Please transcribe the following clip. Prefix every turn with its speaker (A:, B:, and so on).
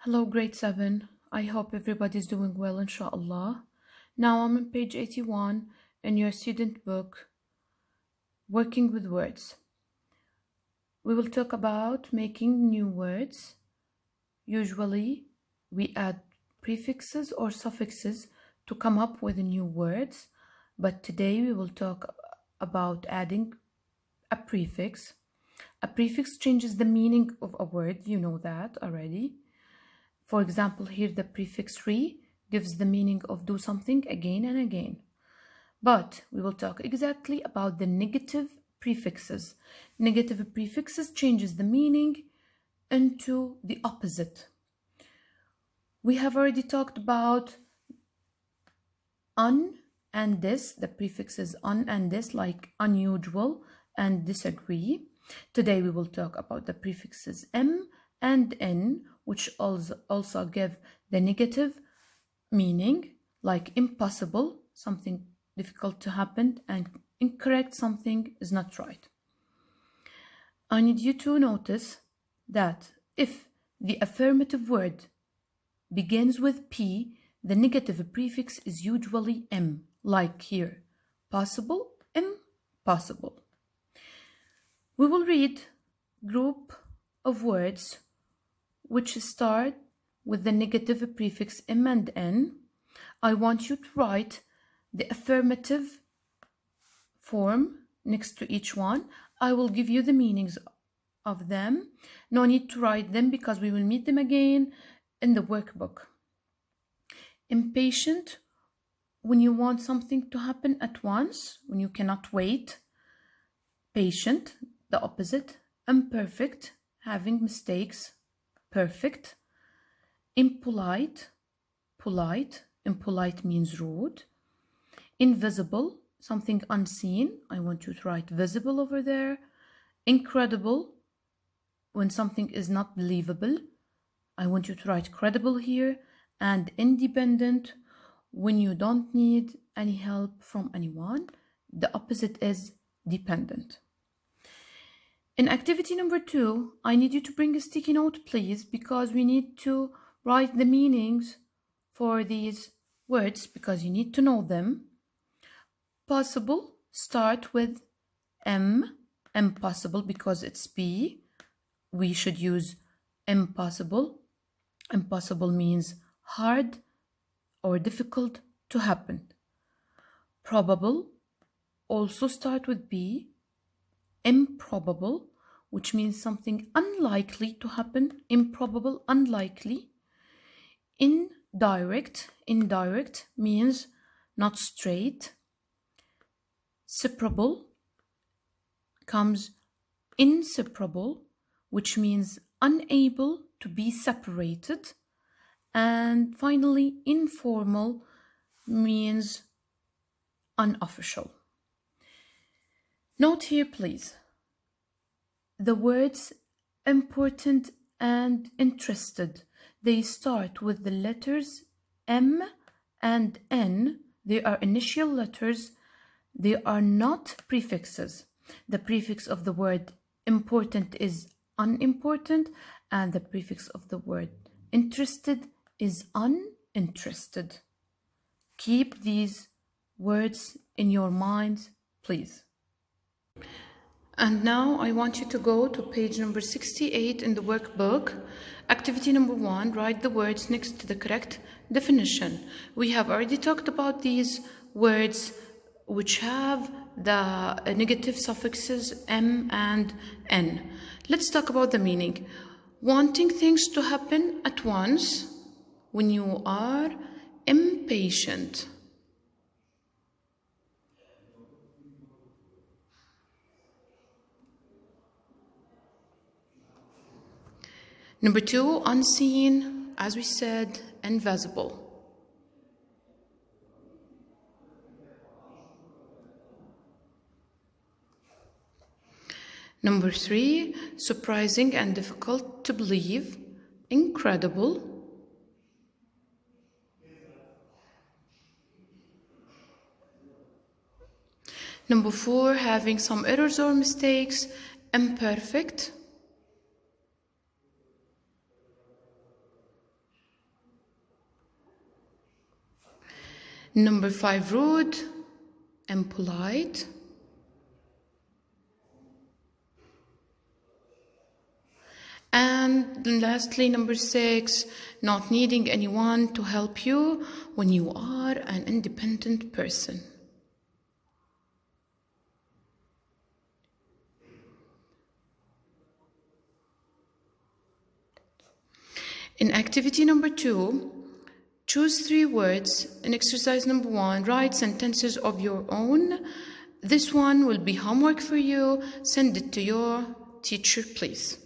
A: Hello, grade 7. I hope everybody's doing well, inshallah. Now I'm on page 81 in your student book, Working with Words. We will talk about making new words. Usually, we add prefixes or suffixes to come up with new words, but today we will talk about adding a prefix. A prefix changes the meaning of a word, you know that already. For example, here the prefix re gives the meaning of do something again and again. But we will talk exactly about the negative prefixes. Negative prefixes changes the meaning into the opposite. We have already talked about un and this, the prefixes un and this, like unusual and disagree. Today we will talk about the prefixes m and n, which also give the negative meaning, like impossible, something difficult to happen, and incorrect, something is not right. I need you to notice that if the affirmative word begins with P, the negative prefix is usually M, like here, possible, impossible. We will read group of words which start with the negative prefix m and n. I want you to write the affirmative form next to each one. I will give you the meanings of them. No need to write them because we will meet them again in the workbook. Impatient, when you want something to happen at once, when you cannot wait. Patient, the opposite. Imperfect, having mistakes. Perfect. Impolite, polite. Impolite means rude. Invisible, something unseen. I want you to write visible over there. Incredible, when something is not believable. I want you to write credible here. And independent, when you don't need any help from anyone. The opposite is dependent. In activity number 2, I need you to bring a sticky note, please, because we need to write the meanings for these words because you need to know them. Possible, start with M, impossible because it's P. We should use impossible. Impossible means hard or difficult to happen. Probable, also start with B. Improbable, which means something unlikely to happen. Improbable, unlikely. Indirect means not straight. Separable comes inseparable, which means unable to be separated. And finally, informal means unofficial. Note here, please, the words important and interested, they start with the letters M and N. They are initial letters. They are not prefixes. The prefix of the word important is unimportant, and the prefix of the word interested is uninterested. Keep these words in your mind, please. And now I want you to go to page number 68 in the workbook. Activity number 1, write the words next to the correct definition. We have already talked about these words which have the negative suffixes m and n. Let's talk about the meaning. Wanting things to happen at once, when you are impatient. Number 2, unseen, as we said, invisible. Number 3, surprising and difficult to believe, incredible. Number 4, having some errors or mistakes, imperfect. Number 5, rude and polite. And lastly, number 6, not needing anyone to help you when you are an independent person. In activity number 2, choose 3 words. In exercise number 1, write sentences of your own. This one will be homework for you. Send it to your teacher, please.